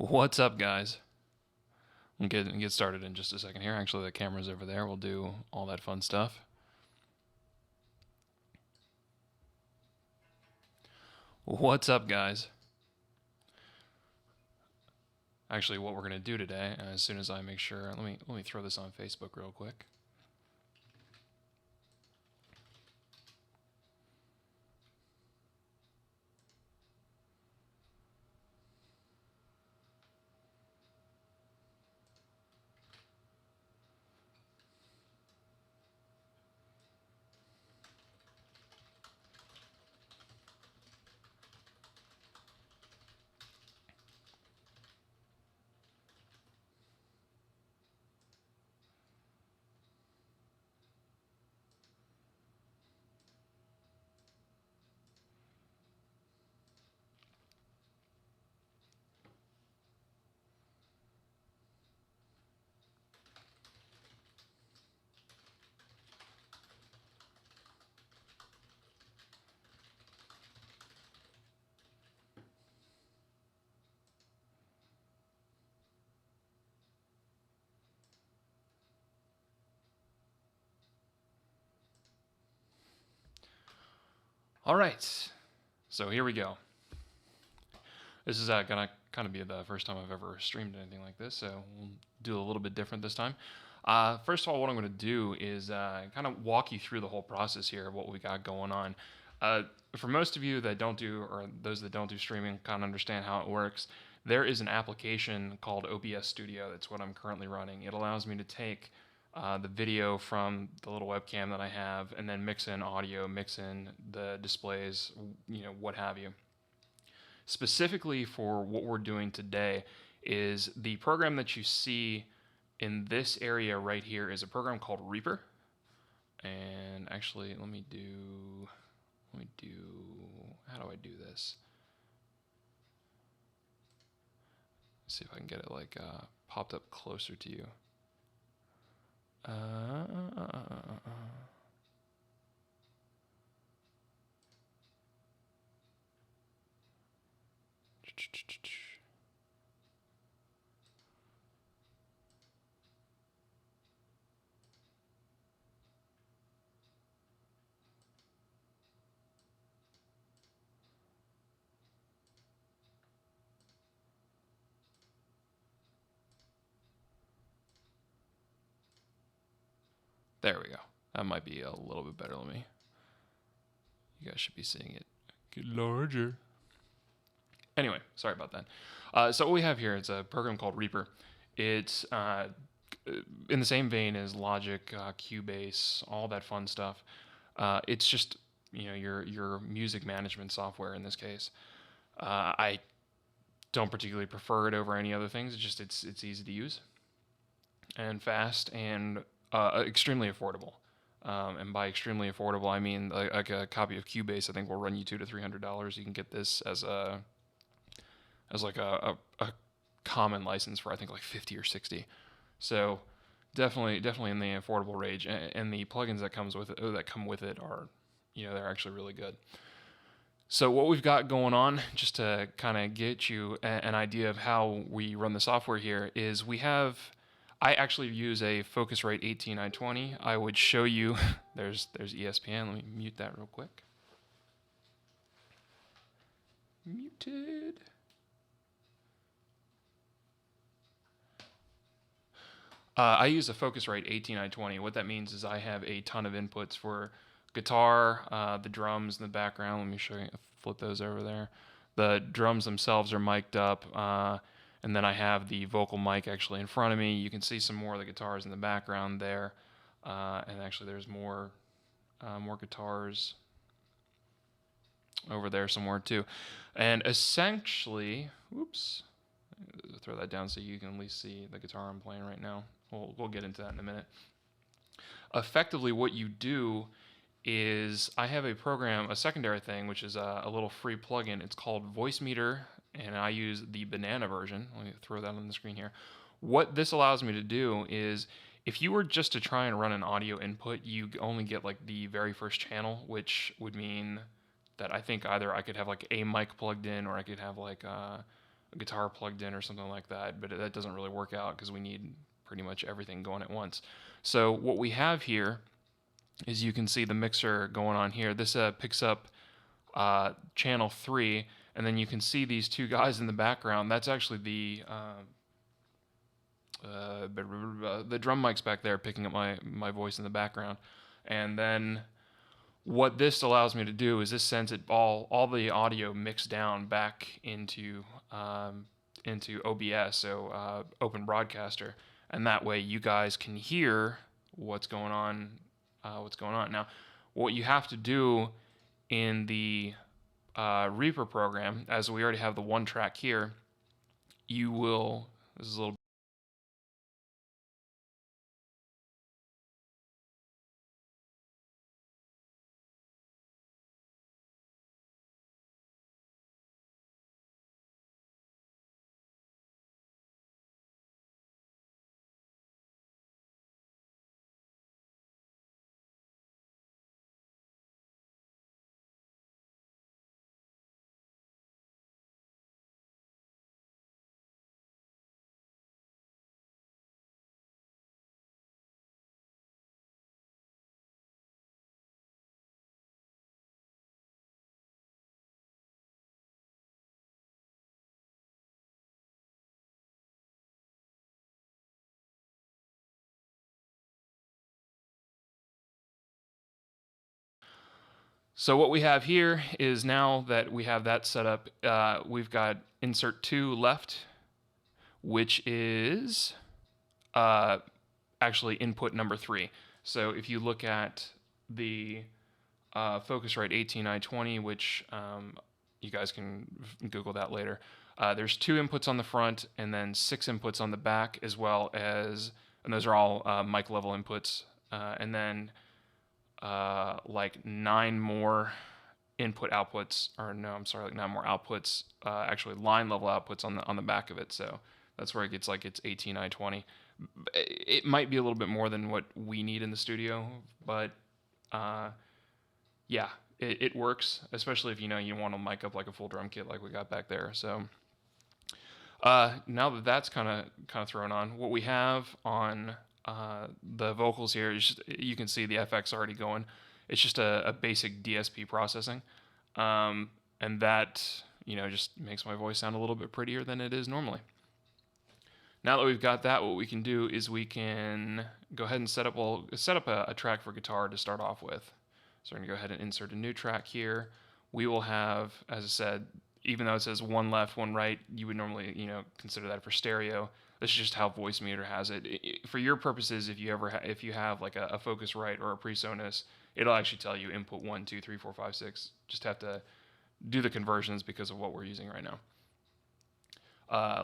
What's up, guys? We'll get started in just a second here. Actually, the camera's over there. We'll do all that fun stuff. What's up, guys? Actually, what we're gonna do today, as soon as I make sure, let me throw this on Facebook real quick. All right, so here we go. This is gonna kind of be the first time I've ever streamed anything like this, so we'll do a little bit different this time. First of all, what I'm going to do is kind of walk you through the whole process here of what we got going on. For most of you that don't do, or those that don't do streaming, kind of understand how it works. There is an application called OBS Studio. That's what I'm currently running. It allows me to take the video from the little webcam that I have, and then mix in audio, mix in the displays, what have you. Specifically for what we're doing today is the program that you see in this area right here is a program called Reaper. And actually, let me do, how do I do this? Let's see if I can get it like popped up closer to you. There we go. That might be a little bit better. You guys should be seeing it get larger. Anyway, sorry about that. So what we have here is a program called Reaper. It's in the same vein as Logic, Cubase, all that fun stuff. It's just your music management software in this case. I don't particularly prefer it over any other things. It's easy to use and fast and extremely affordable. And by extremely affordable, I mean like a copy of Cubase I think will run you $200 to $300. You can get this as like a common license for I think like 50 or 60. So definitely in the affordable range, and the plugins that come with it are, they're actually really good. So what we've got going on, just to kind of get you an idea of how we run the software here, is I actually use a Focusrite 18920. I would show you, there's ESPN. Let me mute that real quick. Muted. I use a Focusrite 18920. What that means is I have a ton of inputs for guitar, the drums in the background. Let me show you, flip those over there. The drums themselves are mic'd up, and then I have the vocal mic actually in front of me. You can see some more of the guitars in the background there, and actually there's more guitars over there somewhere too. And essentially, whoops, throw that down so you can at least see the guitar I'm playing right now. We'll get into that in a minute. Effectively, what you do is I have a secondary thing, which is a little free plugin. It's called Voicemeeter, and I use the banana version. Let me throw that on the screen here. What this allows me to do is, if you were just to try and run an audio input, you only get like the very first channel, which would mean that I think either I could have like a mic plugged in, or I could have like a guitar plugged in or something like that, but that doesn't really work out because we need pretty much everything going at once. So what we have here is you can see the mixer going on here. This picks up channel 3, and then you can see these two guys in the background. That's actually the drum mics back there picking up my voice in the background. And then what this allows me to do is this sends it all the audio mixed down back into OBS, so Open Broadcaster, and that way you guys can hear what's going on. Now, what you have to do in the Reaper program, as we already have the one track here, you will. This is a little. So what we have here is, now that we have that set up, we've got insert 2 left, which is actually input number 3. So if you look at the Focusrite 18i20, which you guys can Google that later, there's 2 inputs on the front and then 6 inputs on the back, as well as, and those are all mic level inputs, and then like 9 more input outputs, or no, I'm sorry, like 9 more outputs, actually line level outputs on the back of it. So that's where it gets like it's 18i20. It might be a little bit more than what we need in the studio, but yeah, it works, especially if you want to mic up like a full drum kit like we got back there. So now that that's kind of thrown on, what we have on the vocals here is just, you can see the FX already going. It's just a basic DSP processing, and that just makes my voice sound a little bit prettier than it is normally. Now that we've got that, what we can do is we can go ahead and set up a track for guitar to start off with. So we're going to go ahead and insert a new track here. We will have, as I said, even though it says one left, one right, you would normally consider that for stereo. This is just how Voicemeeter has it. For your purposes, if you have like a Focusrite or a PreSonus, it'll actually tell you input 1, 2, 3, 4, 5, 6. Just have to do the conversions because of what we're using right now.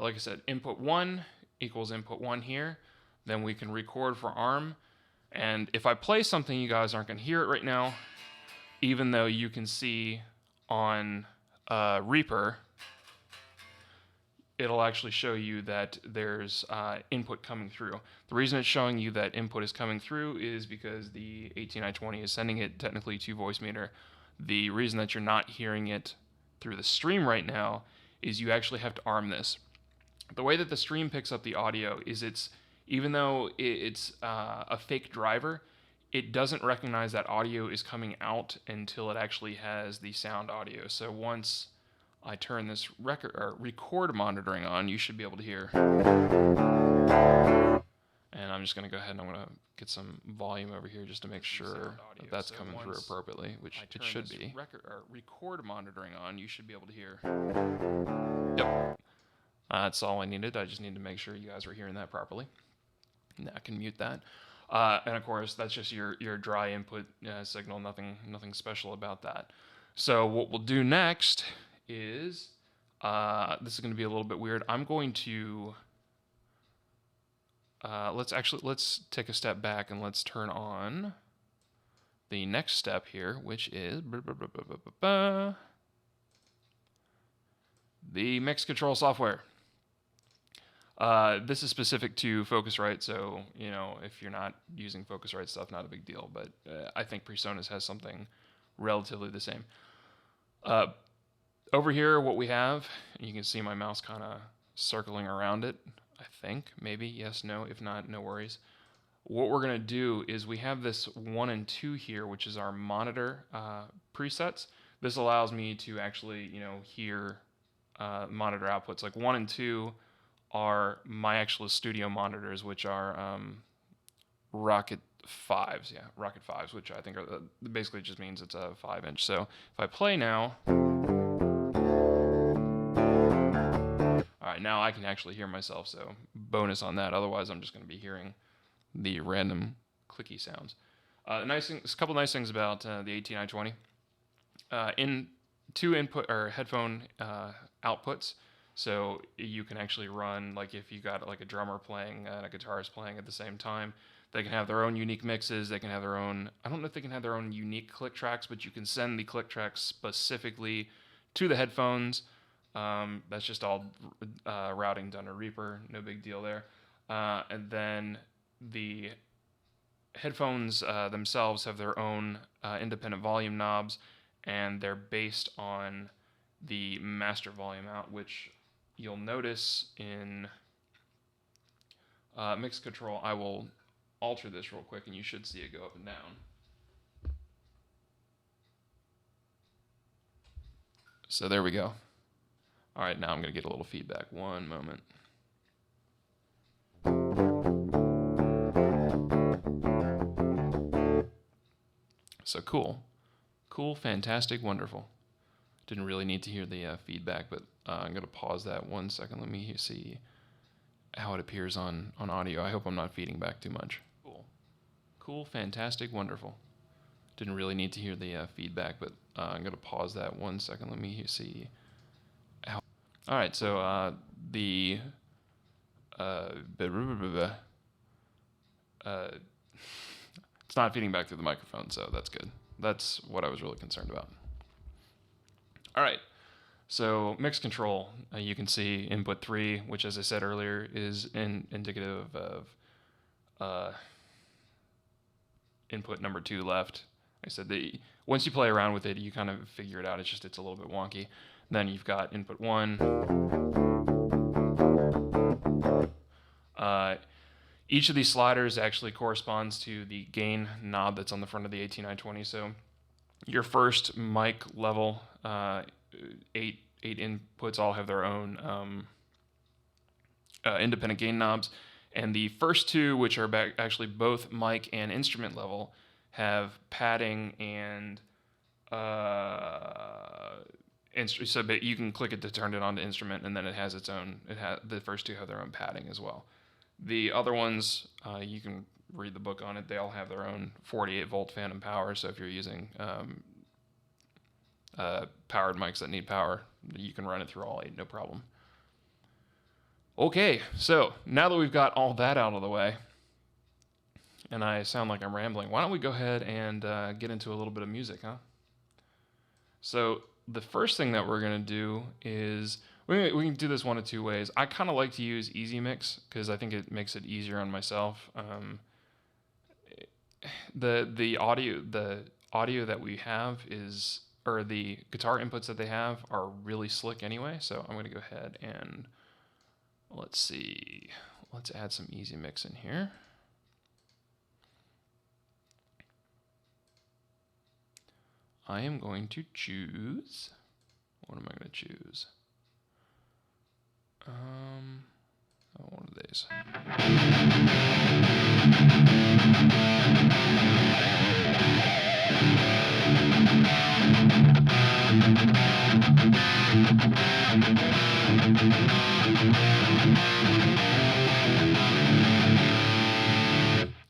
Like I said, input 1 equals input 1 here. Then we can record for ARM. And if I play something, you guys aren't going to hear it right now, even though you can see on Reaper, it'll actually show you that there's input coming through. The reason it's showing you that input is coming through is because the 18i20 is sending it technically to Voicemeeter. The reason that you're not hearing it through the stream right now is you actually have to ARM this. The way that the stream picks up the audio is even though it's a fake driver, it doesn't recognize that audio is coming out until it actually has the sound audio. So once I turn this record monitoring on, you should be able to hear. And I'm just going to go ahead and I'm going to get some volume over here just to make sure that that's coming through appropriately, which it should be. Record monitoring on, you should be able to hear. Yep. That's all I needed. I just need to make sure you guys are hearing that properly. Now I can mute that. And of course, that's just your dry input signal. Nothing special about that. So what we'll do next is, this is going to be a little bit weird. I'm going to let's take a step back and let's turn on the next step here, which is the mix control software. This is specific to Focusrite, so if you're not using Focusrite stuff, not a big deal. But I think PreSonus has something relatively the same. over here, what we have, you can see my mouse kind of circling around it, I think, maybe, yes, no, if not, no worries. What we're going to do is we have this 1 and 2 here, which is our monitor presets. This allows me to actually, hear monitor outputs. Like 1 and 2 are my actual studio monitors, which are Rocket 5s, Rocket 5s, which I think are basically just means it's a 5-inch. So if I play now, all right, now I can actually hear myself. So bonus on that. Otherwise, I'm just going to be hearing the random clicky sounds. A couple nice things about the AT920. In 2 input or headphone outputs, so you can actually run, like if you got like a drummer playing and a guitarist playing at the same time, they can have their own unique mixes. They can have their own, I don't know if they can have their own unique click tracks, but you can send the click tracks specifically to the headphones. That's just all routing done to Reaper, no big deal there. And then the headphones themselves have their own independent volume knobs, and they're based on the master volume out, which you'll notice in mix control. I will alter this real quick, and you should see it go up and down. So there we go. All right, now I'm going to get a little feedback. One moment. So cool, fantastic, wonderful. Didn't really need to hear the feedback, but I'm going to pause that 1 second. Let me see how it appears on audio. I hope I'm not feeding back too much. Cool, fantastic, wonderful. Didn't really need to hear the feedback, but I'm going to pause that 1 second. Let me see how. All right, so it's not feeding back through the microphone, so that's good. That's what I was really concerned about. All right, so mix control, you can see input 3, which, as I said earlier, is indicative of input number 2 left. Like I said, once you play around with it, you kind of figure it out. It's a little bit wonky. Then you've got input 1. Each of these sliders actually corresponds to the gain knob that's on the front of the AT920. So your first mic level, 8 inputs all have their own independent gain knobs. And the first 2, which are actually both mic and instrument level, have padding and so you can click it to turn it on to instrument, and then it has its own. The first 2 have their own padding as well. The other ones, you can read the book on it. They all have their own 48 volt phantom power. So if you're using powered mics that need power, you can run it through all 8, no problem. Okay, so now that we've got all that out of the way, and I sound like I'm rambling, why don't we go ahead and get into a little bit of music, huh? So the first thing that we're going to do is we can do this one of 2 ways. I kind of like to use Easy Mix because I think it makes it easier on myself. The audio that we have is, or the guitar inputs that they have, are really slick anyway. So I'm going to go ahead and let's add some Easy Mix in here. I am going to choose. What am I going to choose? One of these.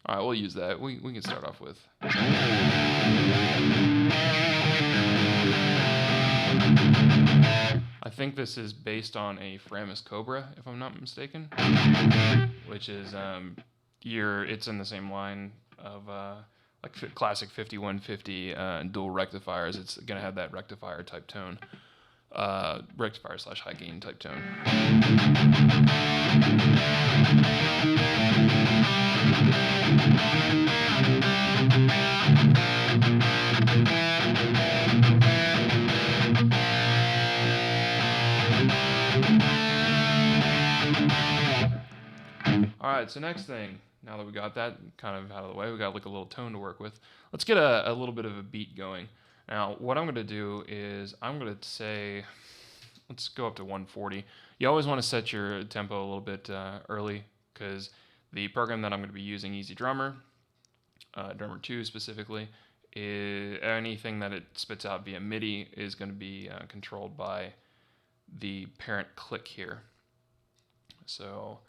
All right, we'll use that. We can start off with. I think this is based on a Framus Cobra, if I'm not mistaken, which is it's in the same line of like classic 5150 dual rectifiers. It's gonna have that rectifier type tone, rectifier / high gain type tone. All right, so next thing, now that we got that kind of out of the way, we got like a little tone to work with. Let's get a little bit of a beat going. Now, what I'm going to do is I'm going to say, let's go up to 140. You always want to set your tempo a little bit early because the program that I'm going to be using, Easy Drummer, Drummer 2 specifically, is anything that it spits out via MIDI is going to be controlled by the parent click here. So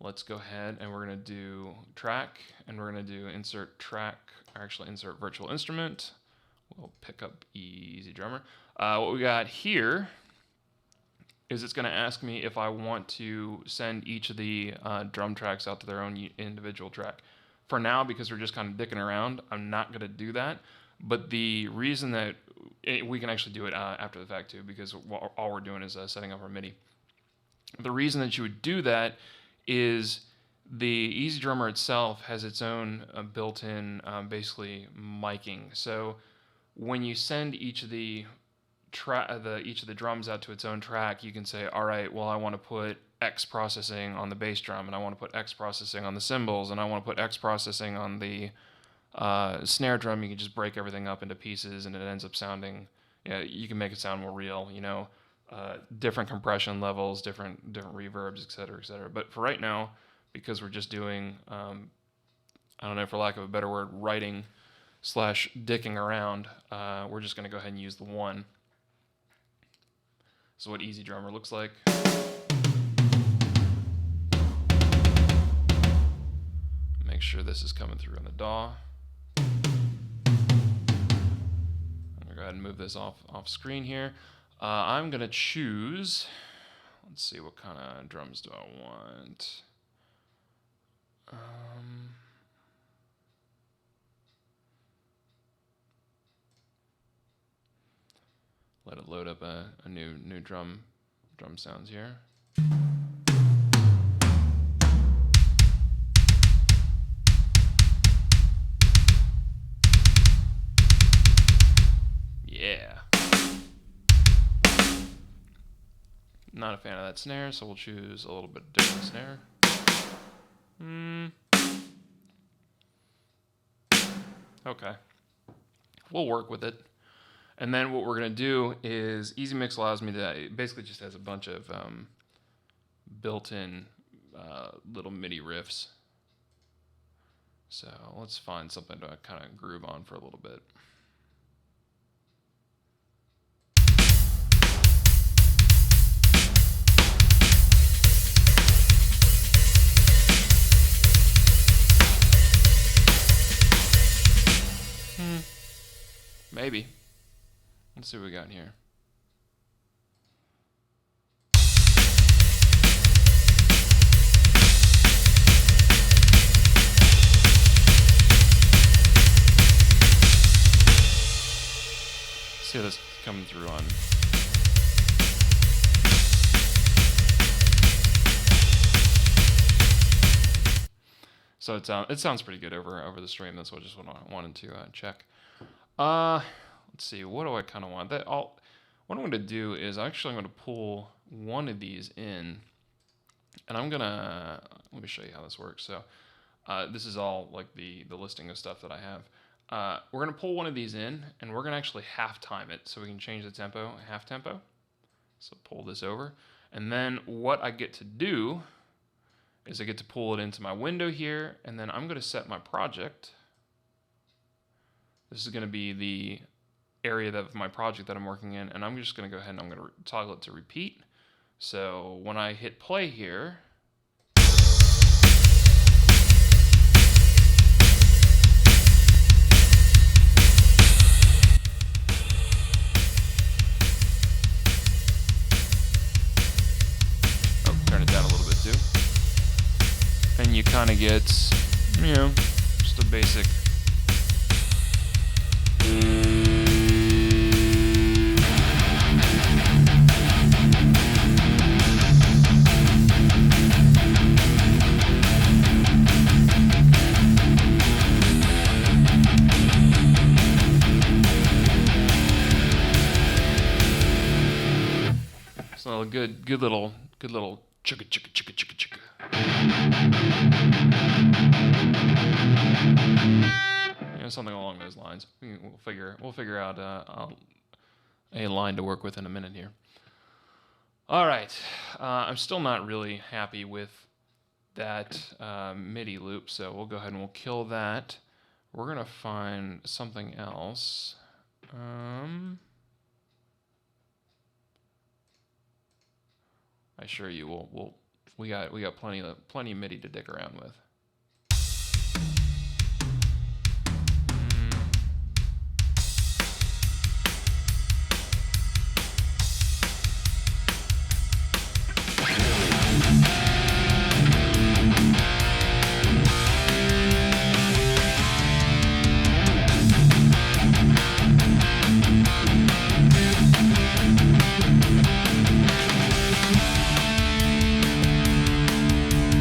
let's go ahead and we're going to do track, and we're going to do insert track, or actually insert virtual instrument. We'll pick up Easy Drummer. What we got here is it's going to ask me if I want to send each of the drum tracks out to their own individual track. For now, because we're just kind of dicking around, I'm not going to do that. But the reason that we can actually do it after the fact too, because all we're doing is setting up our MIDI. The reason that you would do that is the Easy Drummer itself has its own built-in basically miking. So when you send each of the drums out to its own track, you can say, all right, well, I want to put X processing on the bass drum, and I want to put X processing on the cymbals, and I want to put X processing on the snare drum. You can just break everything up into pieces, and it ends up sounding, you can make it sound more real, different compression levels, different reverbs, et cetera, et cetera. But for right now, because we're just doing, I don't know, for lack of a better word, writing / dicking around, we're just going to go ahead and use the one. So what Easy Drummer looks like. Make sure this is coming through on the DAW. I'm going to go ahead and move this off screen here. I'm going to choose, let's see, what kind of drums do I want? Let it load up a new drum sounds here. Yeah. Not a fan of that snare, so we'll choose a little bit different snare. Okay. We'll work with it. And then what we're going to do is Easy Mix allows me to, it basically just has a bunch of built-in little MIDI riffs. So let's find something to kind of groove on for a little bit. Maybe. Let's see what we got in here. See how this coming through on. So it sounds pretty good over the stream. That's what I just wanted to check. Let's see, what do I kind of want? What I'm going to do is I'm going to pull one of these in, and let me show you how this works. So this is all like the listing of stuff that I have. We're going to pull one of these in, and we're going to actually half time it so we can change the tempo, half tempo. So pull this over, and then what I get to do is I get to pull it into my window here, and then I'm going to set my project. This is going to be the area of my project that I'm working in, and I'm just going to go ahead and I'm going to toggle it to repeat. So when I hit play here, turn it down a little bit too, and you kind of get, just a basic. So good little chugga chugga chugga chugga chugga. something along those lines. We'll figure out a line to work with in a minute here. All right, I'm still not really happy with that MIDI loop, so we'll go ahead and we'll kill that. We're gonna find something else. I assure you, we got plenty of MIDI to dick around with.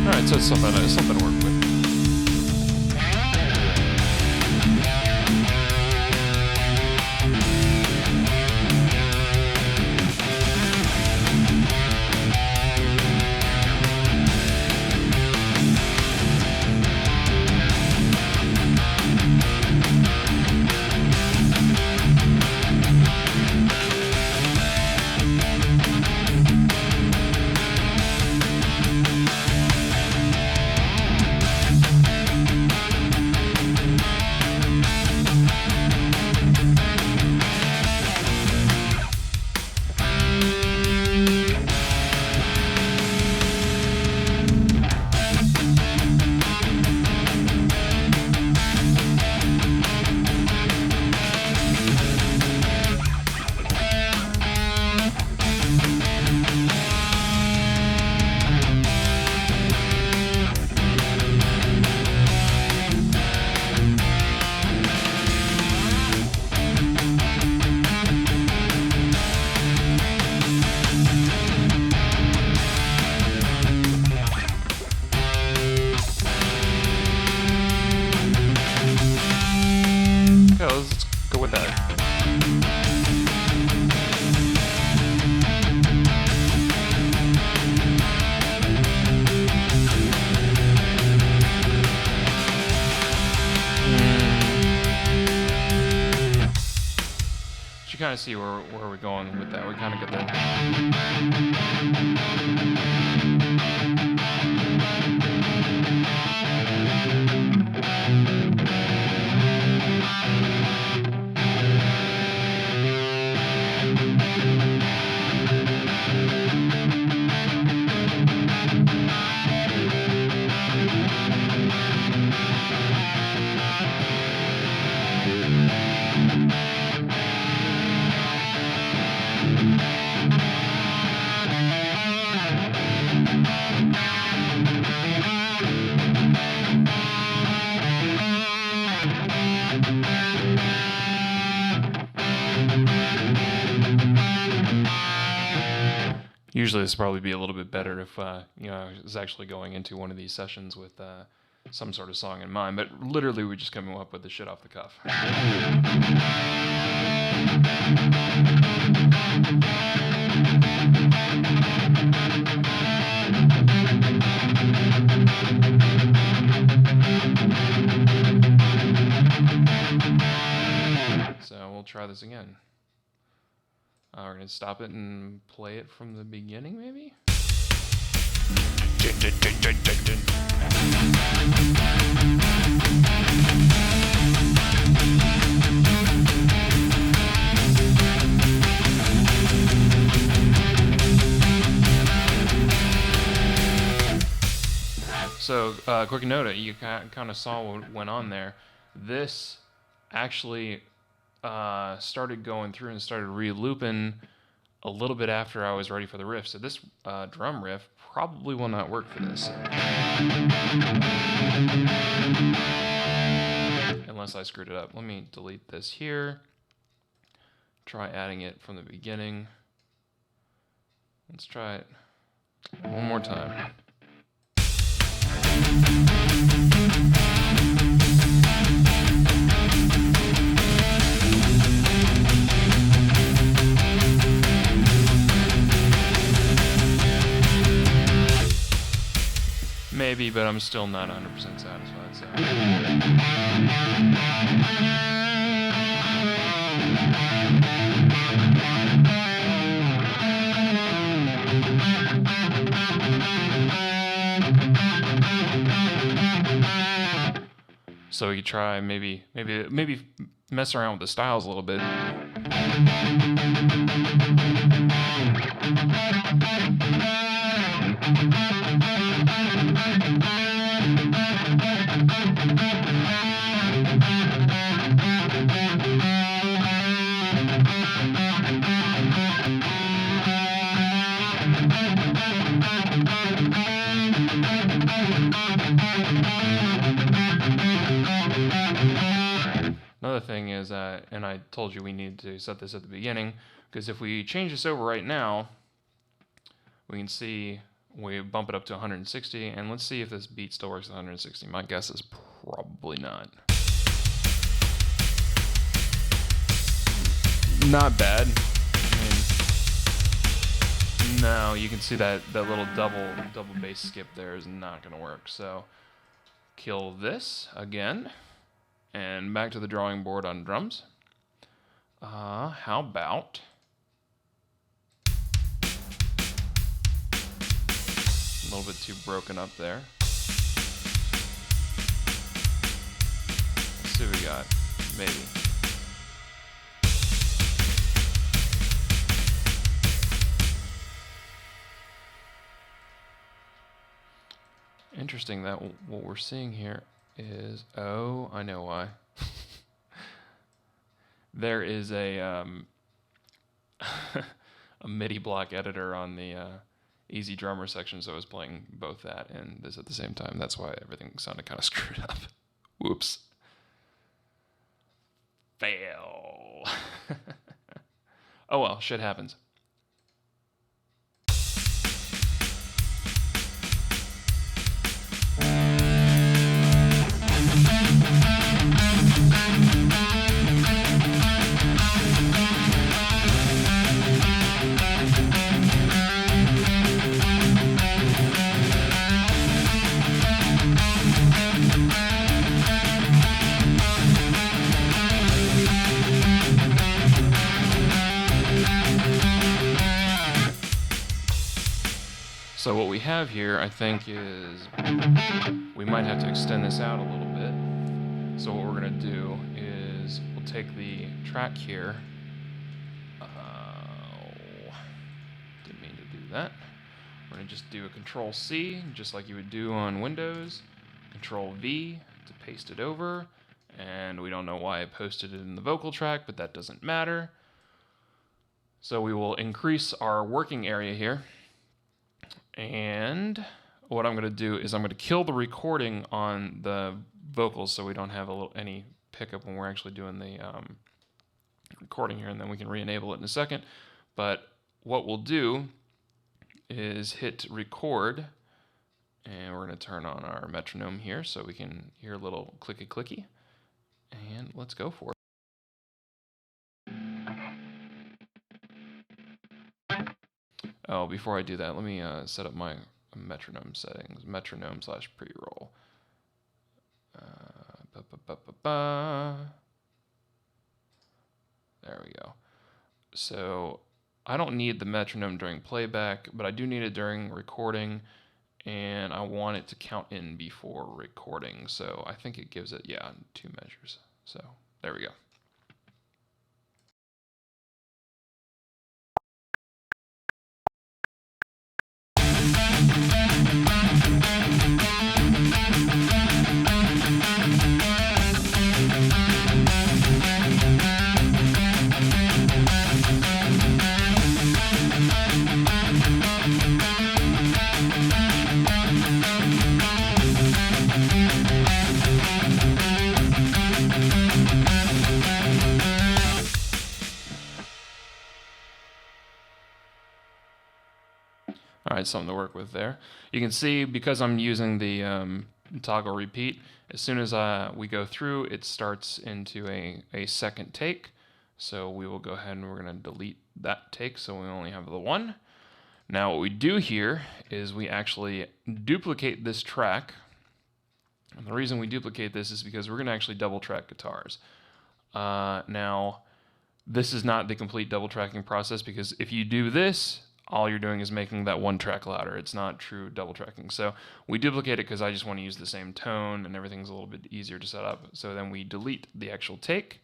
Alright, so it's something to work with. Let's go with that. You kind of see where we're going with that. We kind of get that. Usually this would probably be a little bit better if I was actually going into one of these sessions with some sort of song in mind, but literally we just come up with the shit off the cuff. So we'll try this again. We're going to stop it and play it from the beginning, maybe? So, quick note, you kind of saw what went on there. This actually started going through and started re-looping a little bit after I was ready for the riff. So this drum riff probably will not work for this. Unless I screwed it up. Let me delete this here. Try adding it from the beginning. Let's try it one more time. Maybe, but I'm still not 100% satisfied, so. So you try maybe mess around with the styles a little bit. Another thing is, and I told you we need to set this at the beginning, because if we change this over right now, we can see we bump it up to 160, and let's see if this beat still works at 160. My guess is probably not. Not bad. I mean, no, you can see that little double bass skip there is not going to work. So kill this again, and back to the drawing board on drums. How about a little bit too broken up there. Let's see what we got. Maybe. Interesting that what we're seeing here is, oh, I know why. There is a a MIDI block editor on the Easy Drummer section, so I was playing both that and this at the same time. That's why everything sounded kind of screwed up. Whoops. Fail. Oh well, shit happens. So what we have here, I think, is we might have to extend this out a little bit. So what we're going to do is we'll take the track here. Didn't mean to do that. We're going to just do a Control-C, just like you would do on Windows. Control-V to paste it over. And we don't know why I posted it in the vocal track, but that doesn't matter. So we will increase our working area here. And what I'm going to do is I'm going to kill the recording on the vocals so we don't have any pickup when we're actually doing the recording here, and then we can re-enable it in a second. But what we'll do is hit record, and we're going to turn on our metronome here so we can hear a little clicky-clicky. And let's go for it. Oh, before I do that, let me set up my metronome settings. Metronome/pre-roll. There we go. So I don't need the metronome during playback, but I do need it during recording, and I want it to count in before recording. So I think it gives it, yeah, 2 measures. So there we go. All right, something to work with there. You can see, because I'm using the toggle repeat, as soon as we go through, it starts into a second take. So we will go ahead and we're going to delete that take so we only have the one. Now what we do here is we actually duplicate this track. And the reason we duplicate this is because we're going to actually double track guitars. Now, this is not the complete double tracking process, because if you do this, all you're doing is making that one track louder. It's not true double tracking. So we duplicate it because I just want to use the same tone and everything's a little bit easier to set up. So then we delete the actual take.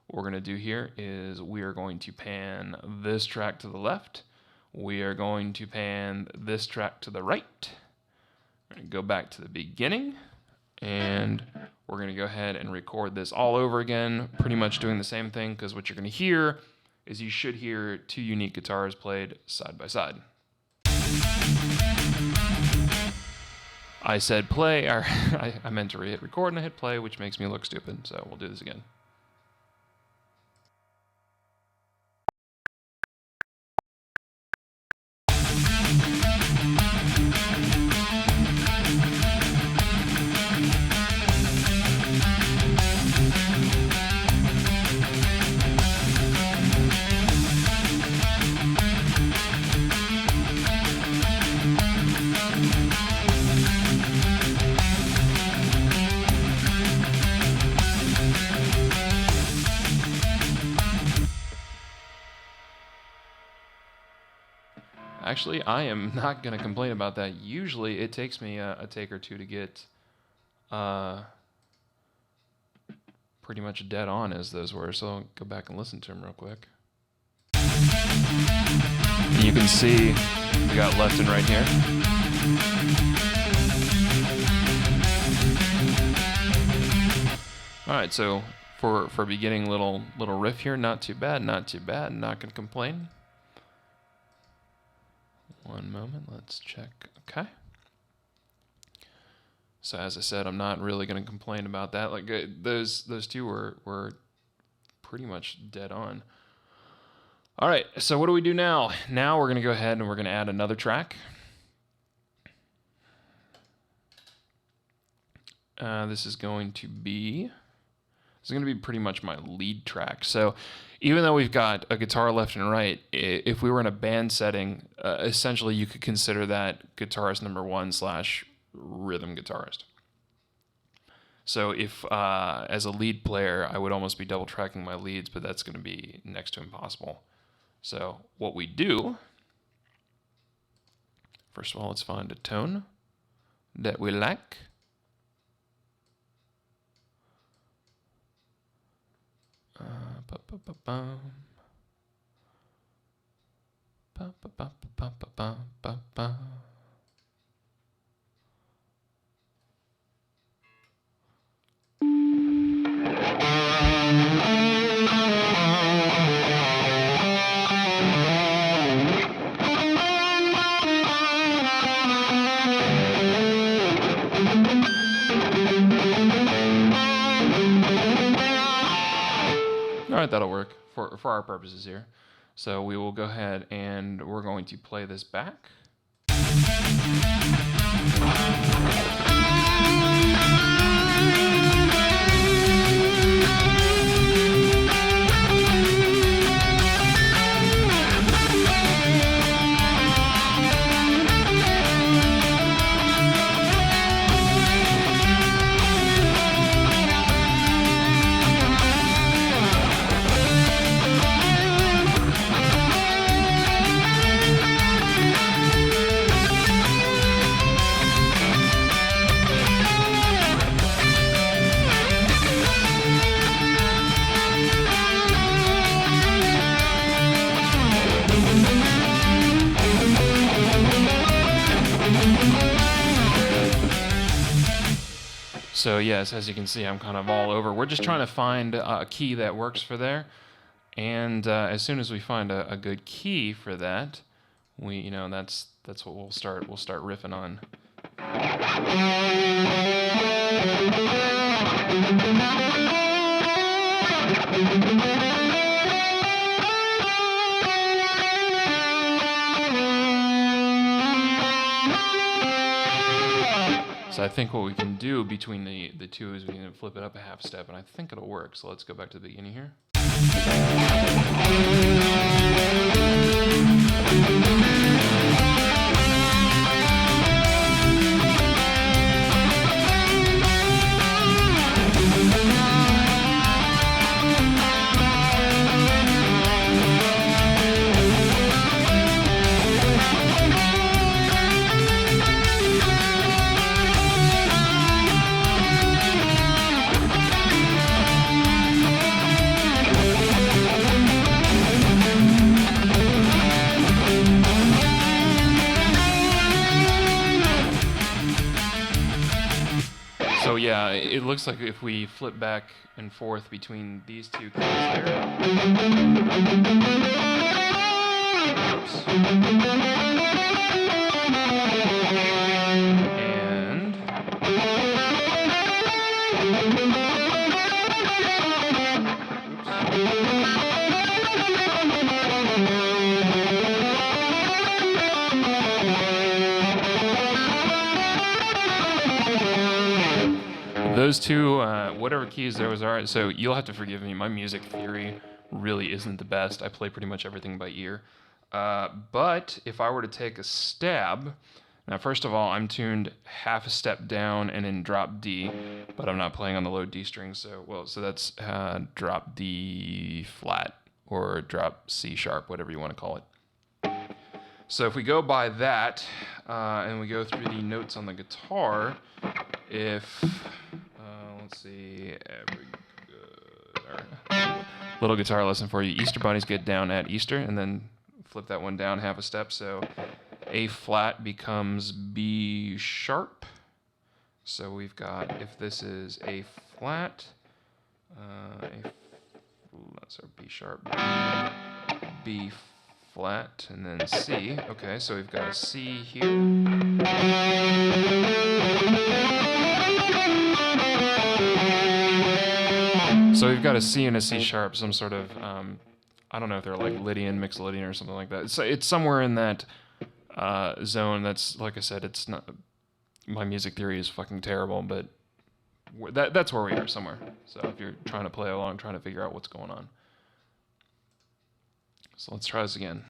What we're going to do here is we are going to pan this track to the left. We are going to pan this track to the right. We're going to go back to the beginning, and we're going to go ahead and record this all over again, pretty much doing the same thing, because what you're going to hear is you should hear two unique guitars played side by side. I said play, or I meant to hit record and I hit play, which makes me look stupid, so we'll do this again. Actually, I am not going to complain about that. Usually, it takes me a take or two to get pretty much dead on, as those were. So I'll go back and listen to them real quick. You can see we got left and right here. All right, so for a beginning little riff here, not too bad, not too bad. Not going to complain. One moment, let's check. Okay. So as I said, I'm not really going to complain about that. Like those two were pretty much dead on. All right, so what do we do now? Now we're going to go ahead and we're going to add another track. This is going to be pretty much my lead track. So even though we've got a guitar left and right, if we were in a band setting, essentially you could consider that guitarist number 1 / rhythm guitarist. So if, as a lead player, I would almost be double tracking my leads, but that's going to be next to impossible. So what we do, first of all, let's find a tone that we like. All right, that'll work for our purposes here. So we will go ahead and we're going to play this back. So yes, as you can see, I'm kind of all over. We're just trying to find a key that works for there, and as soon as we find a good key for that, that's what we'll start riffing on. So I think what we can do between the two is we can flip it up a half step, and I think it'll work. So let's go back to the beginning here. So yeah, it looks like if we flip back and forth between these two keys there. Those two, whatever keys those are, so you'll have to forgive me. My music theory really isn't the best. I play pretty much everything by ear. But if I were to take a stab, now first of all, I'm tuned half a step down and in drop D, but I'm not playing on the low D string, so that's drop D flat or drop C sharp, whatever you want to call it. So if we go by that, and we go through the notes on the guitar, if let's see, little guitar lesson for you. Easter bunnies get down at Easter, and then flip that one down half a step. So A flat becomes B sharp. So we've got, if this is A flat, that's our B sharp, B flat, and then C. Okay, so we've got a C here. So we've got a C and a C sharp, some sort of, I don't know if they're like Lydian, mixed Lydian or something like that. It's somewhere in that zone. That's, like I said, it's not, my music theory is fucking terrible, but that's where we are somewhere. So if you're trying to play along, trying to figure out what's going on. So let's try this again.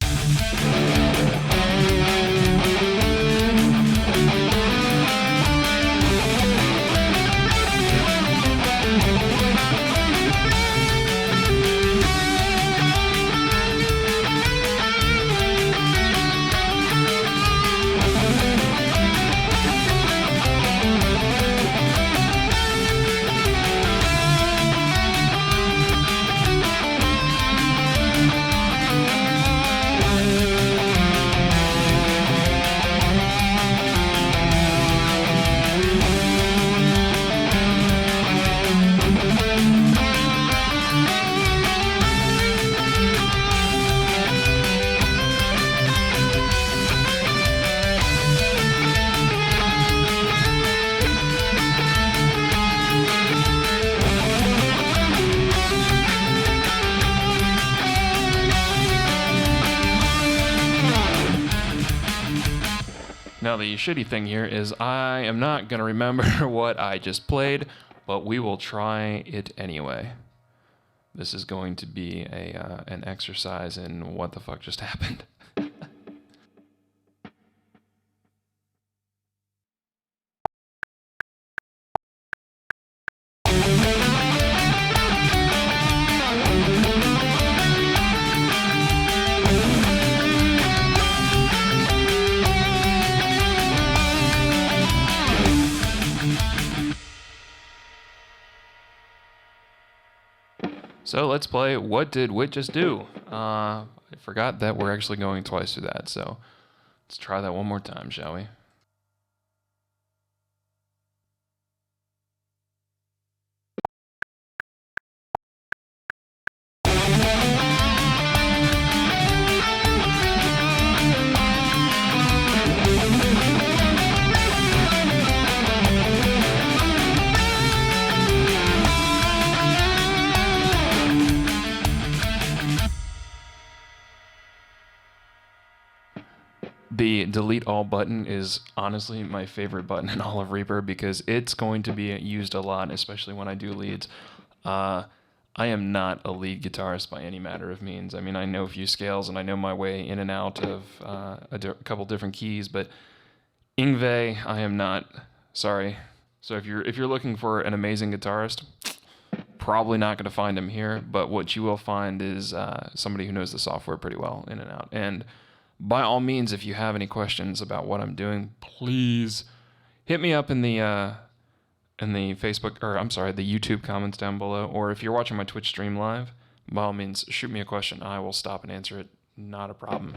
Now the shitty thing here is I am not going to remember what I just played, but we will try it anyway. This is going to be an exercise in what the fuck just happened. So let's play What Did Wit Just Do? I forgot that we're actually going twice through that, so let's try that one more time, shall we? The delete all button is honestly my favorite button in all of Reaper because it's going to be used a lot, especially when I do leads. I am not a lead guitarist by any matter of means. I mean, I know a few scales and I know my way in and out of a couple different keys, but Yngwie, I am not. Sorry. So if you're looking for an amazing guitarist, probably not going to find him here. But what you will find is somebody who knows the software pretty well in and out. And by all means, if you have any questions about what I'm doing, please hit me up in the Facebook, or I'm sorry, the YouTube comments down below. Or if you're watching my Twitch stream live, by all means, shoot me a question. I will stop and answer it. Not a problem.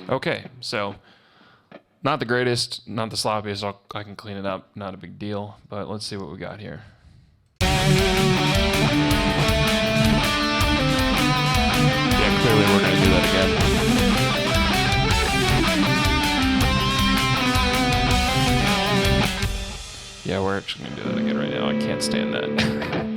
Okay, so not the greatest, not the sloppiest. I can clean it up, not a big deal. But let's see what we got here. Yeah, clearly we're going to do that again. Yeah, we're actually going to do that again right now. I can't stand that.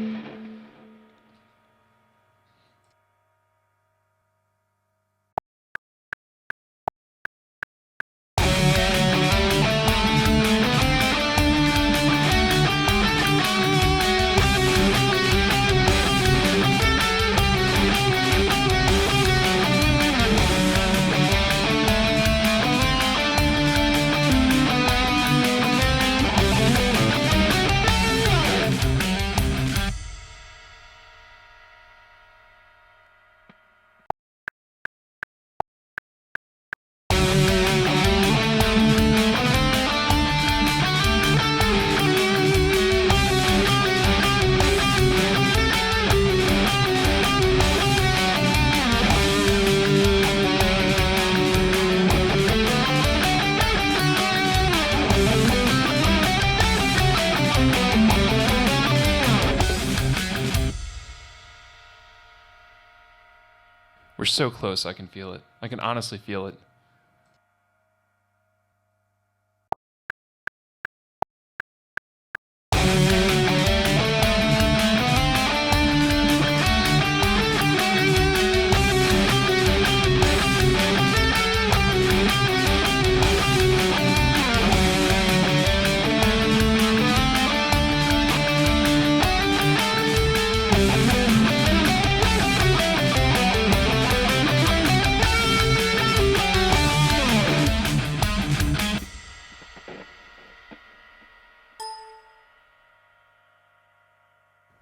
We're so close, I can feel it. I can honestly feel it.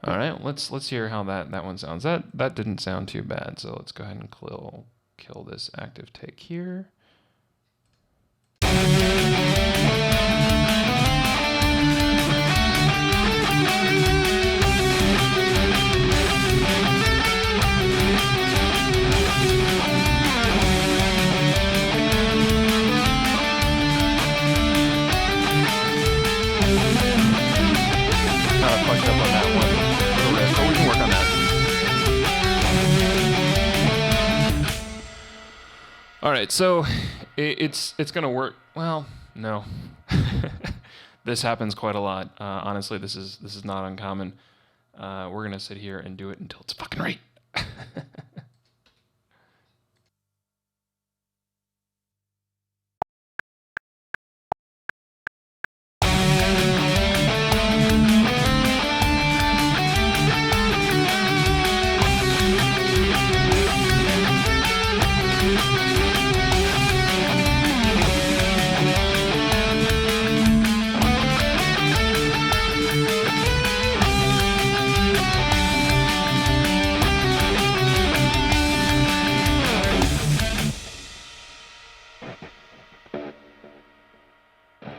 All right, let's hear how that one sounds. That didn't sound too bad. So let's go ahead and kill this active take here. Kind of fucked up on that one. But we can work on that. All right, so it's gonna work. Well, no, this happens quite a lot. Honestly, this is not uncommon. We're gonna sit here and do it until it's fucking right.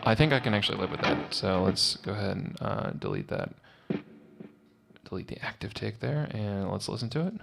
I think I can actually live with that. So let's go ahead and delete that. Delete the active take there, and let's listen to it.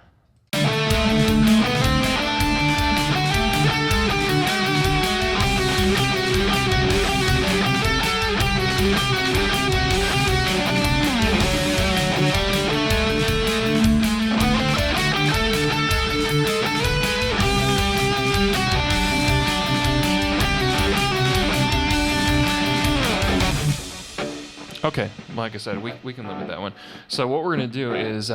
Okay, like I said, we can live with that one. So what we're gonna do is,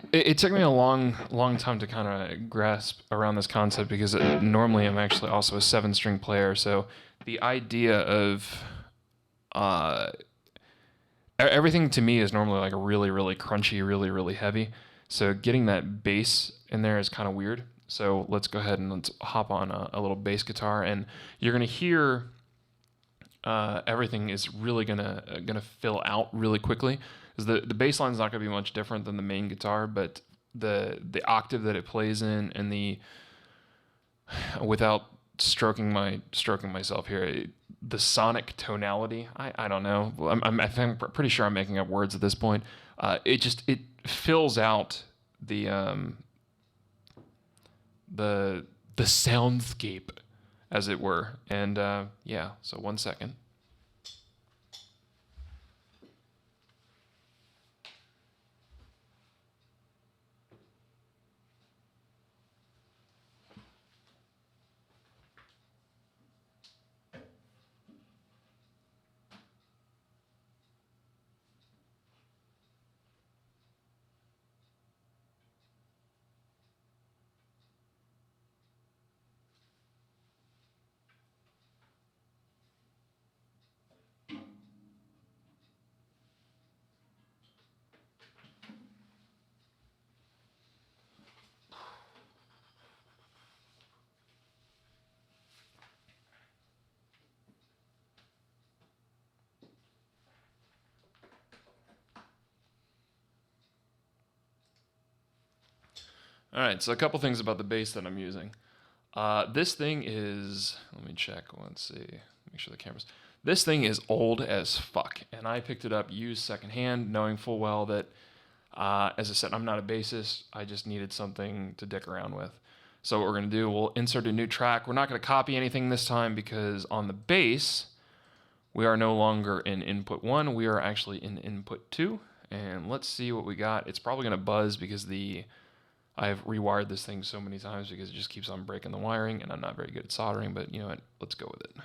it took me a long time to kind of grasp around this concept because normally I'm actually also a 7-string player. So the idea of everything to me is normally like a really crunchy, really heavy. So getting that bass in there is kind of weird. So let's go ahead and let's hop on a little bass guitar, and you're gonna hear. Everything is really gonna fill out really quickly. Because the bass line is not gonna be much different than the main guitar, but the octave that it plays in and the without stroking myself here, the sonic tonality. I don't know. I'm pretty sure I'm making up words at this point. It fills out the the soundscape, as it were. And yeah, so 1 second. All right, so a couple things about the bass that I'm using. This thing is, let me check, let's see, make sure the camera's, this thing is old as fuck, and I picked it up used secondhand, knowing full well that, as I said, I'm not a bassist, I just needed something to dick around with. So what we're gonna do, we'll insert a new track. We're not gonna copy anything this time because on the bass, we are no longer in input 1, we are actually in input 2, and let's see what we got. It's probably gonna buzz because I've rewired this thing so many times because it just keeps on breaking the wiring, and I'm not very good at soldering, but you know what? Let's go with it.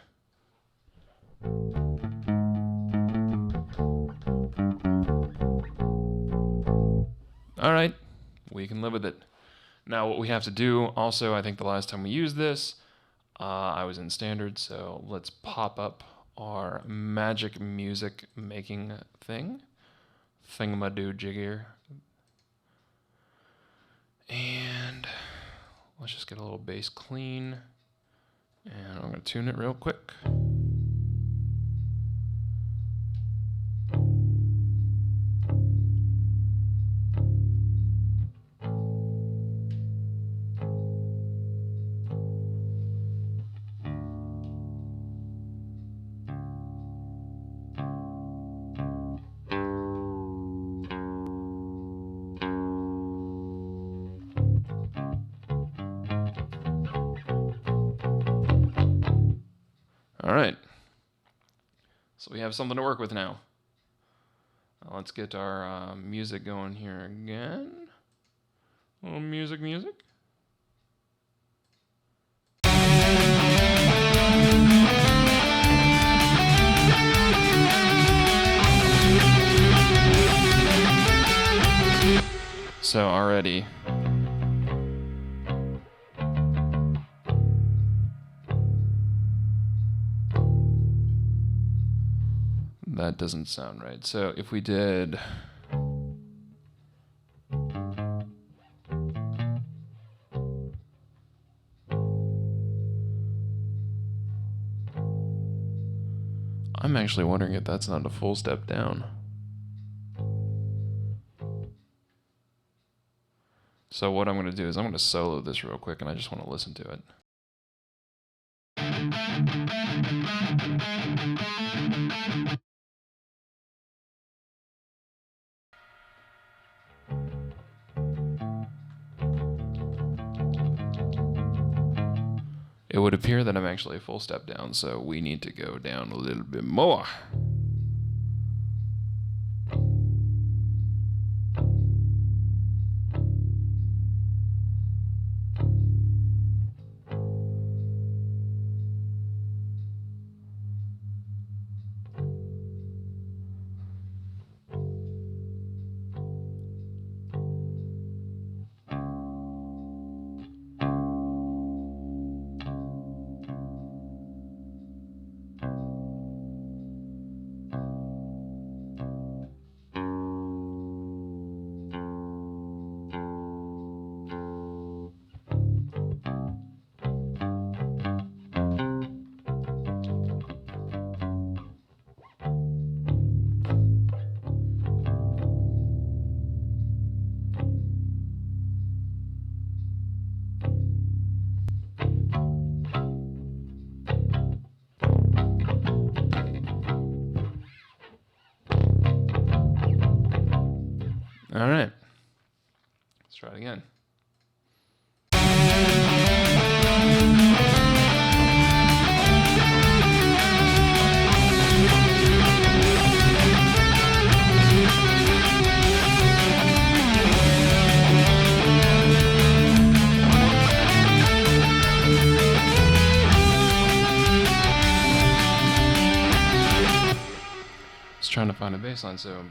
All right, we can live with it. Now what we have to do, also, I think the last time we used this, I was in standard, so let's pop up our magic music making thingamadoo-jigger. And let's just get a little bass clean. And I'm going to tune it real quick. All right, so we have something to work with now. Let's get our music going here again. A little music. So already, that doesn't sound right. So if we did, I'm actually wondering if that's not a full step down. So what I'm going to do is I'm going to solo this real quick, and I just want to listen to it. It would appear that I'm actually a full step down, so we need to go down a little bit more. All right, let's try it again. to find a bass line, so...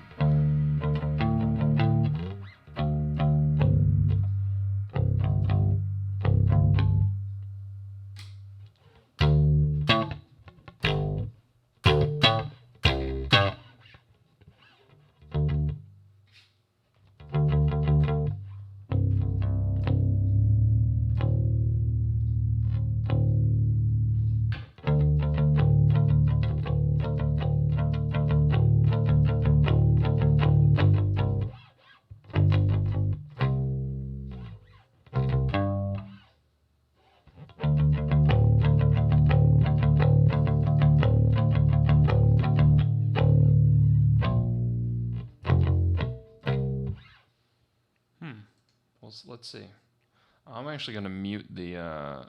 Let's see. I'm actually going to mute the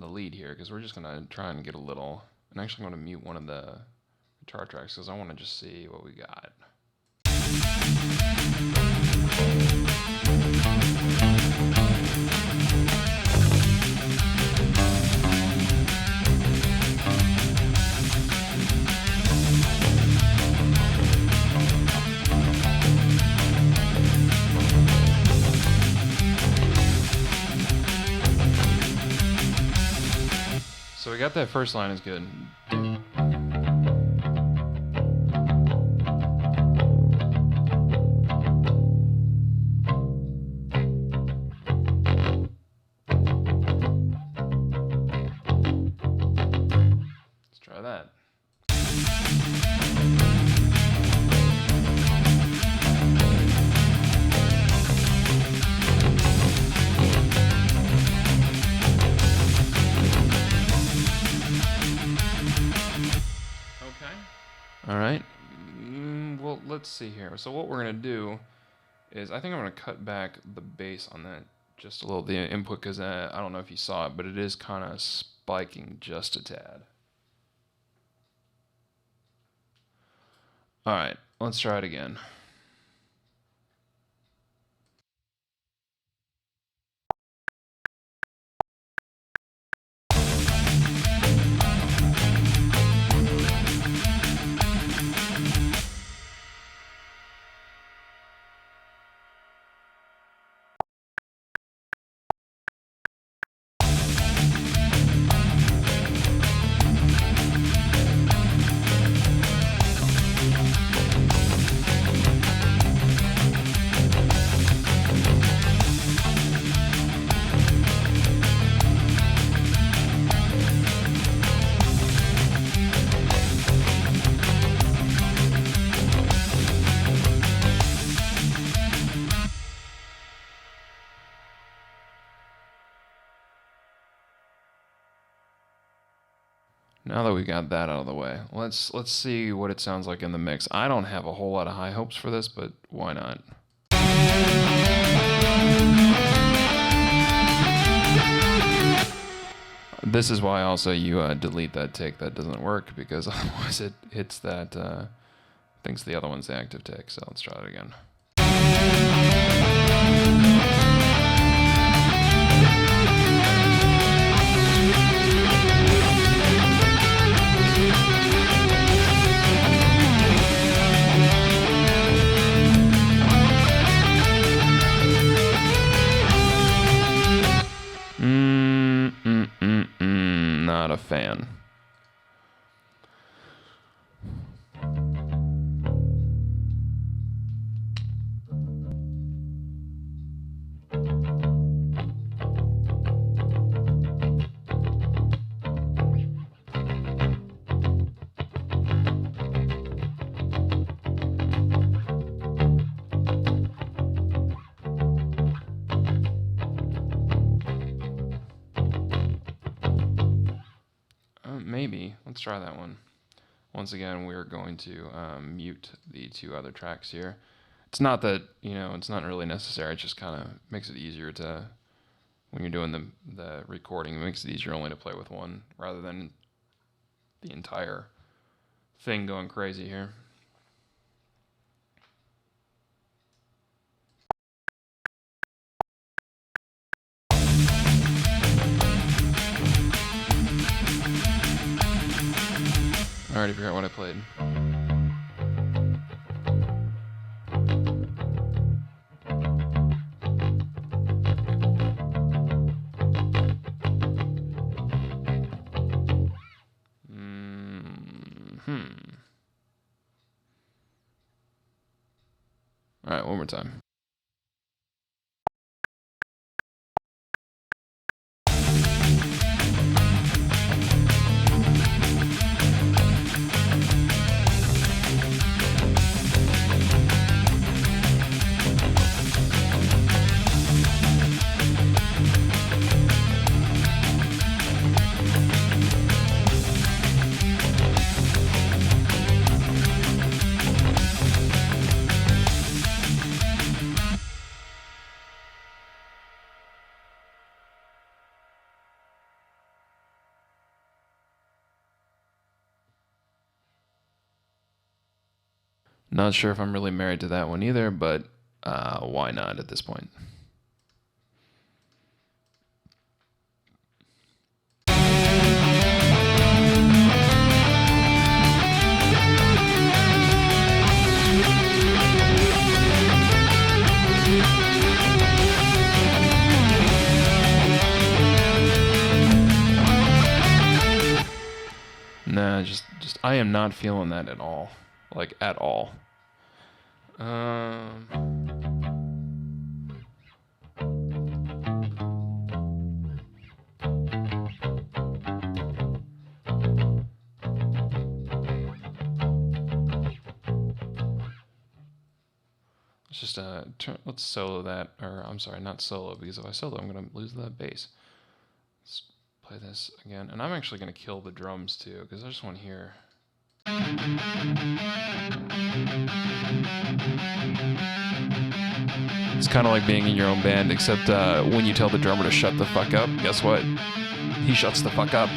lead here because we're just going to try and get a little. I'm actually going to mute one of the guitar tracks because I want to just see what we got. So we got that first line is good. Let's try that. All right, well, let's see here. So what we're gonna do is I think I'm gonna cut back the bass on that just a little, the input, because I don't know if you saw it, but it is kind of spiking just a tad. All right, let's try it again. Now that we got that out of the way, let's see what it sounds like in the mix. I don't have a whole lot of high hopes for this, but why not? This is why also you delete that take that doesn't work, because otherwise it hits that, thinks the other one's the active take, so let's try it again. Not a fan. Maybe. Let's try that one. Once again, we're going to mute the two other tracks here. It's not that, it's not really necessary. It just kind of makes it easier to, when you're doing the recording, it makes it easier only to play with one rather than the entire thing going crazy here. I already forgot what I played. All right, one more time. Not sure if I'm really married to that one either, but why not at this point? Nah, just I am not feeling that at all. Like at all. Let's just let's solo that, or I'm sorry, not solo, because if I solo, I'm gonna lose that bass. Let's play this again, and I'm actually gonna kill the drums too, because I just want to hear. It's kind of like being in your own band, except when you tell the drummer to shut the fuck up, guess what? He shuts the fuck up.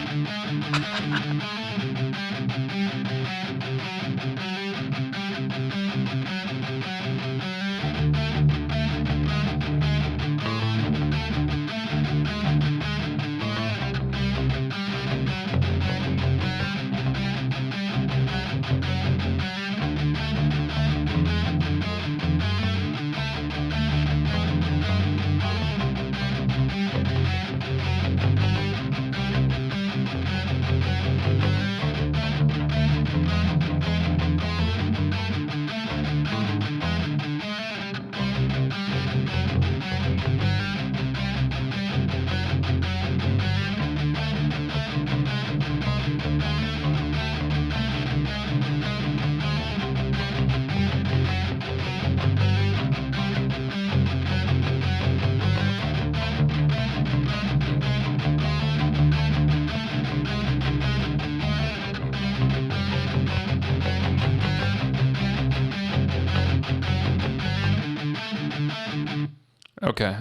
Okay,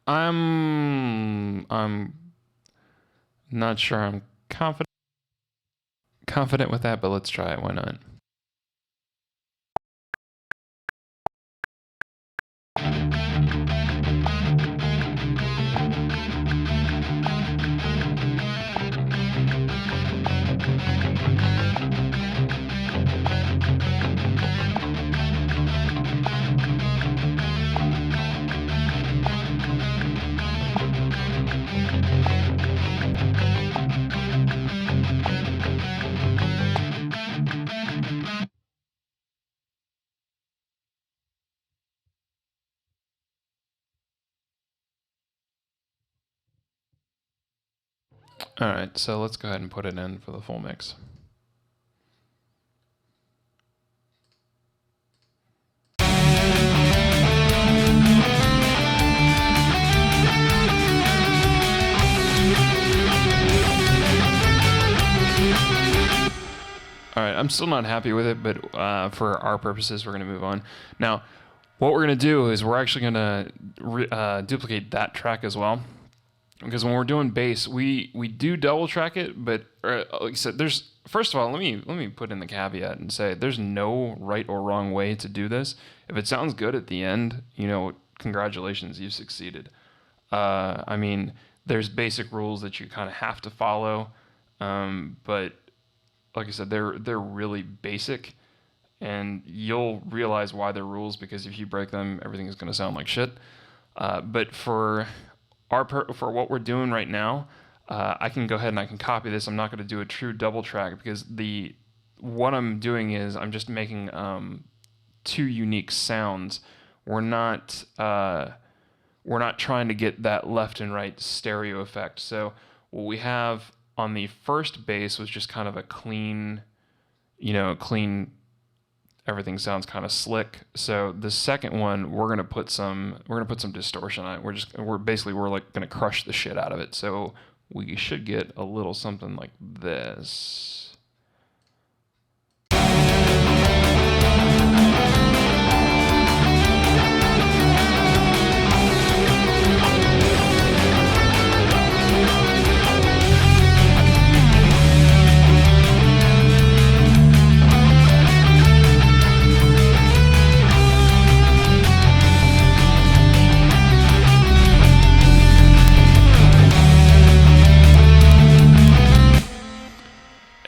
I'm not sure I'm confident with that, but let's try it. Why not? All right, so let's go ahead and put it in for the full mix. All right, I'm still not happy with it, but for our purposes, we're going to move on. Now, what we're going to do is we're actually going to duplicate that track as well. Because when we're doing bass, we do double track it, but like I said, first of all, let me put in the caveat and say there's no right or wrong way to do this. If it sounds good at the end, congratulations, you've succeeded. I mean, there's basic rules that you kind of have to follow, but like I said, they're really basic, and you'll realize why they're rules because if you break them, everything is going to sound like shit. But for what we're doing right now, I can go ahead and I can copy this. I'm not going to do a true double track because what I'm doing is I'm just making two unique sounds we're not trying to get that left and right stereo effect. So what we have on the first bass was just kind of a clean, everything sounds kind of slick. So the second one, we're gonna put some distortion on it. We're like gonna crush the shit out of it. So we should get a little something like this.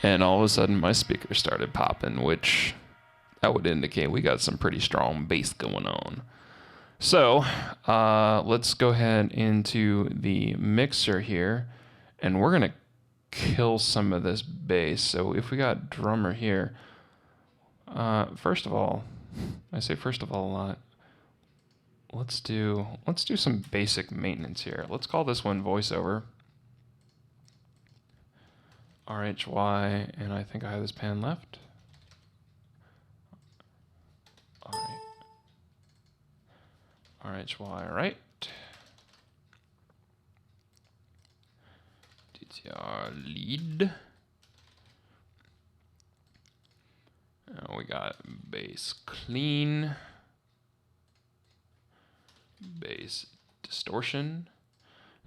And all of a sudden my speaker started popping, which that would indicate we got some pretty strong bass going on. So let's go ahead into the mixer here, and we're gonna kill some of this bass. So if we got drummer here, first of all, I say first of all a lot. Let's do some basic maintenance here. Let's call this one voiceover. RHY, and I think I have this pan left. Alright. RHY right. DTR lead. Now we got bass clean. Bass distortion.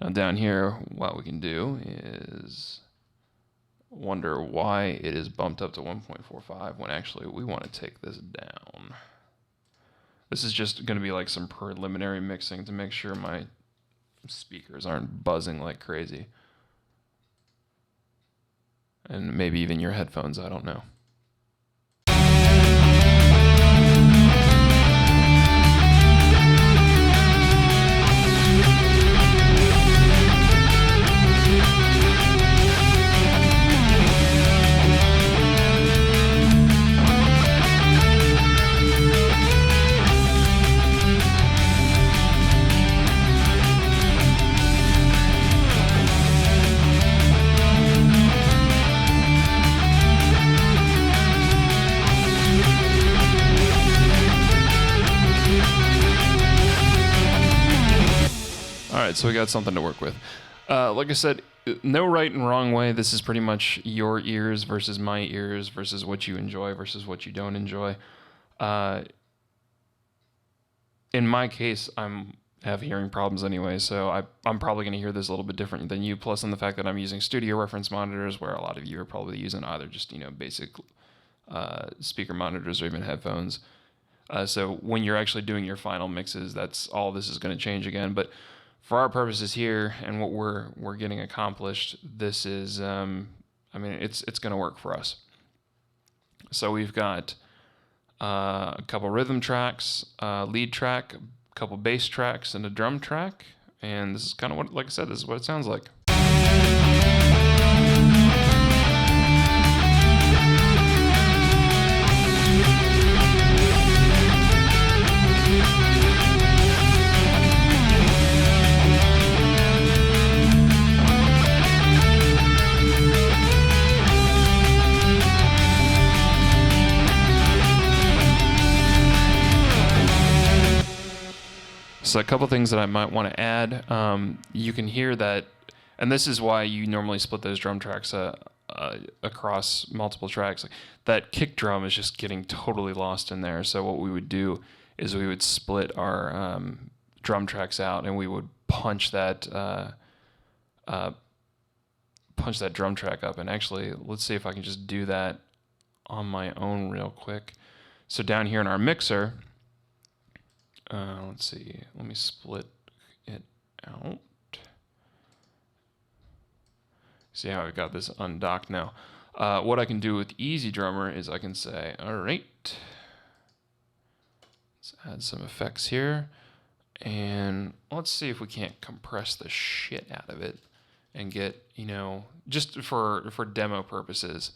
Now down here, what we can do is wonder why it is bumped up to 1.45 when actually we want to take this down. This is just going to be like some preliminary mixing to make sure my speakers aren't buzzing like crazy. And maybe even your headphones, I don't know. All right, so we got something to work with. Like I said, no right and wrong way. This is pretty much your ears versus my ears versus what you enjoy versus what you don't enjoy. In my case, have hearing problems anyway, so I'm probably going to hear this a little bit different than you. Plus, on the fact that I'm using studio reference monitors, where a lot of you are probably using either just basic speaker monitors or even headphones. So when you're actually doing your final mixes, that's all this is going to change again. But for our purposes here and what we're getting accomplished, this is it's going to work for us. So we've got a couple rhythm tracks, lead track, a couple bass tracks, and a drum track. And this is kind of what, like I said, this is what it sounds like. So a couple things that I might want to add. You can hear that, and this is why you normally split those drum tracks across multiple tracks. That kick drum is just getting totally lost in there. So what we would do is we would split our drum tracks out, and we would punch that drum track up. And actually, let's see if I can just do that on my own real quick. So down here in our mixer. Let's see. Let me split it out. See how I got this undocked now. What I can do with Easy Drummer is I can say, all right, let's add some effects here. And let's see if we can't compress the shit out of it and get, just for demo purposes,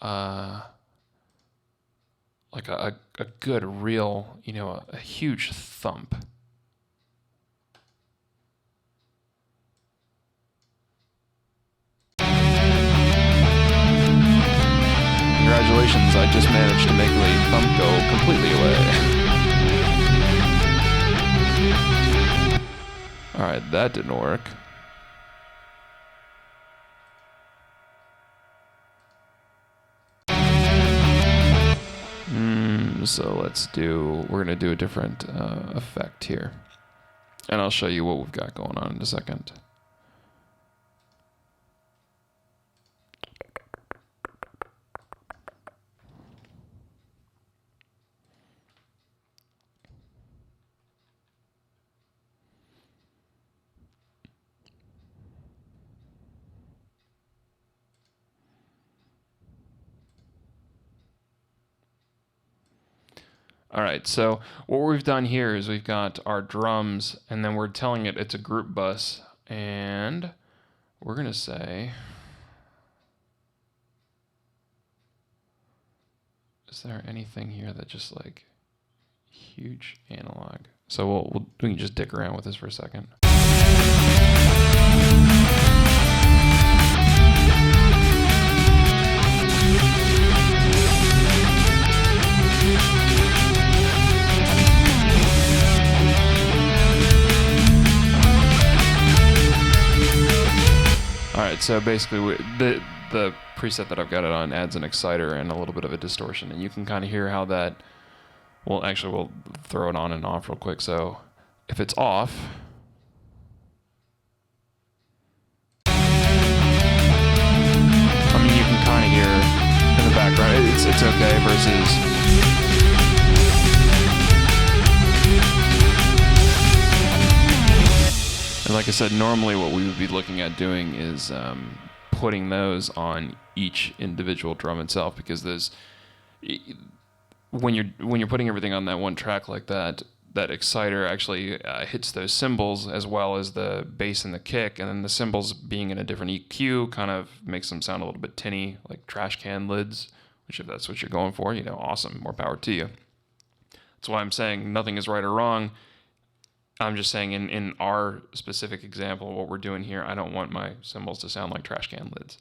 like like a good, real, a huge thump. Congratulations, I just managed to make the thump go completely away. Alright, that didn't work. So we're going to do a different effect here. And I'll show you what we've got going on in a second. All right, so what we've done here is we've got our drums, and then we're telling it it's a group bus, and we're going to say, is there anything here that just like huge analog? So we can just dick around with this for a second. Alright, so basically the preset that I've got it on adds an exciter and a little bit of a distortion, and you can kind of hear how that, well actually we'll throw it on and off real quick. So if it's off, I mean you can kind of hear in the background, it's okay versus... And like I said, normally what we would be looking at doing is putting those on each individual drum itself, because there's when you're putting everything on that one track like that, that exciter actually hits those cymbals as well as the bass and the kick, and then the cymbals being in a different EQ kind of makes them sound a little bit tinny, like trash can lids. Which, if that's what you're going for, awesome, more power to you. That's why I'm saying nothing is right or wrong. I'm just saying in our specific example, what we're doing here, I don't want my cymbals to sound like trash can lids.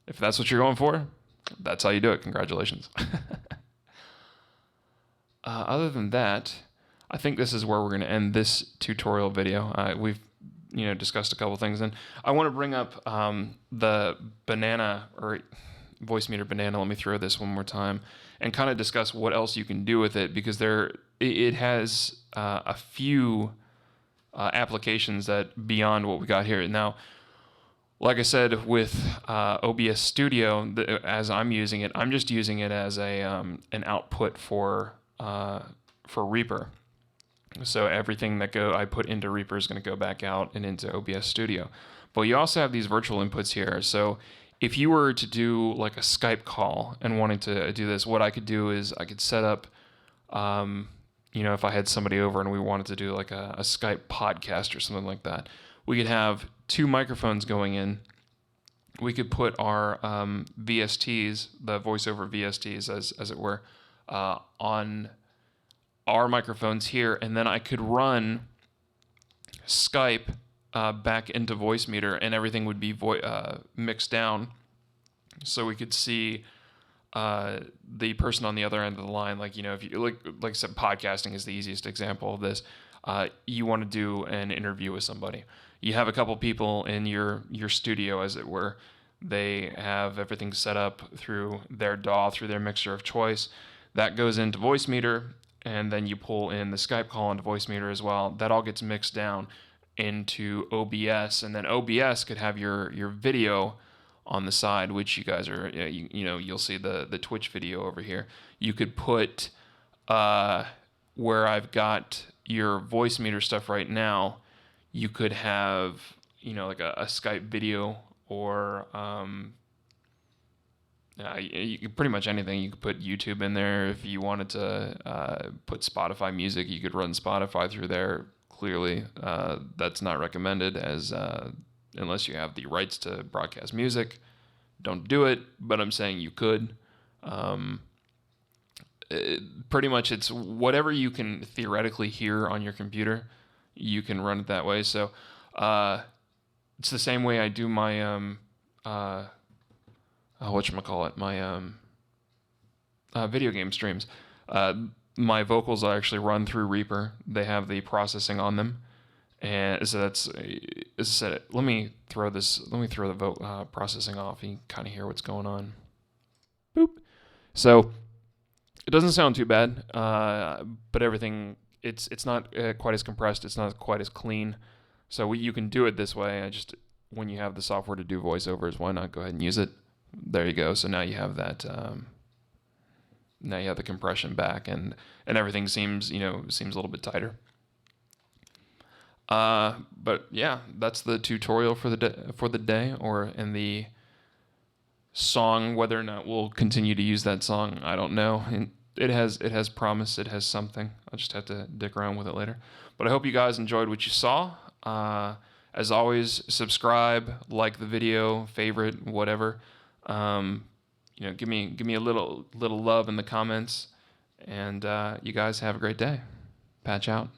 If that's what you're going for, that's how you do it. Congratulations. Other than that, I think this is where we're going to end this tutorial video. We've discussed a couple things, and I want to bring up the banana or voice meter banana. Let me throw this one more time and kind of discuss what else you can do with it, because it has a few applications that beyond what we got here. Now, like I said, with OBS Studio, as I'm using it, I'm just using it as an output for Reaper. So everything that I put into Reaper is going to go back out and into OBS Studio. But you also have these virtual inputs here. So if you were to do like a Skype call and wanting to do this, what I could do is I could set up, if I had somebody over and we wanted to do like a Skype podcast or something like that, we could have two microphones going in. We could put our VSTs, the voiceover VSTs as it were, on our microphones here, and then I could run Skype back into Voicemeeter, and everything would be mixed down, so we could see the person on the other end of the line. Like if you like I said, podcasting is the easiest example of this. You want to do an interview with somebody. You have a couple people in your studio, as it were. They have everything set up through their DAW, through their mixer of choice. That goes into Voicemeeter, and then you pull in the Skype call into Voicemeeter as well. That all gets mixed down into OBS, and then OBS could have your video on the side, which you guys are, you'll see the Twitch video over here. You could put where I've got your Voicemeeter stuff right now, you could have, like a Skype video, or pretty much anything. You could put YouTube in there. If you wanted to put Spotify music, you could run Spotify through there. Clearly, that's not recommended, as unless you have the rights to broadcast music. Don't do it, but I'm saying you could. pretty much it's whatever you can theoretically hear on your computer, you can run it that way. So it's the same way I do my whatchamacallit, my video game streams. My vocals I actually run through Reaper. They have the processing on them, and so that's as I said. Let me throw the processing off. You can kind of hear what's going on. Boop. So it doesn't sound too bad, but everything it's not quite as compressed. It's not quite as clean. So you can do it this way. When you have the software to do voiceovers, why not go ahead and use it? There you go. So now you have that. Now you have the compression back, and everything seems a little bit tighter. But yeah, that's the tutorial for the day, or in the song. Whether or not we'll continue to use that song, I don't know. And it has promise. It has something. I'll just have to dick around with it later. But I hope you guys enjoyed what you saw. As always, subscribe, like the video, favorite, whatever. Give me a little love in the comments, and you guys have a great day. Patch out.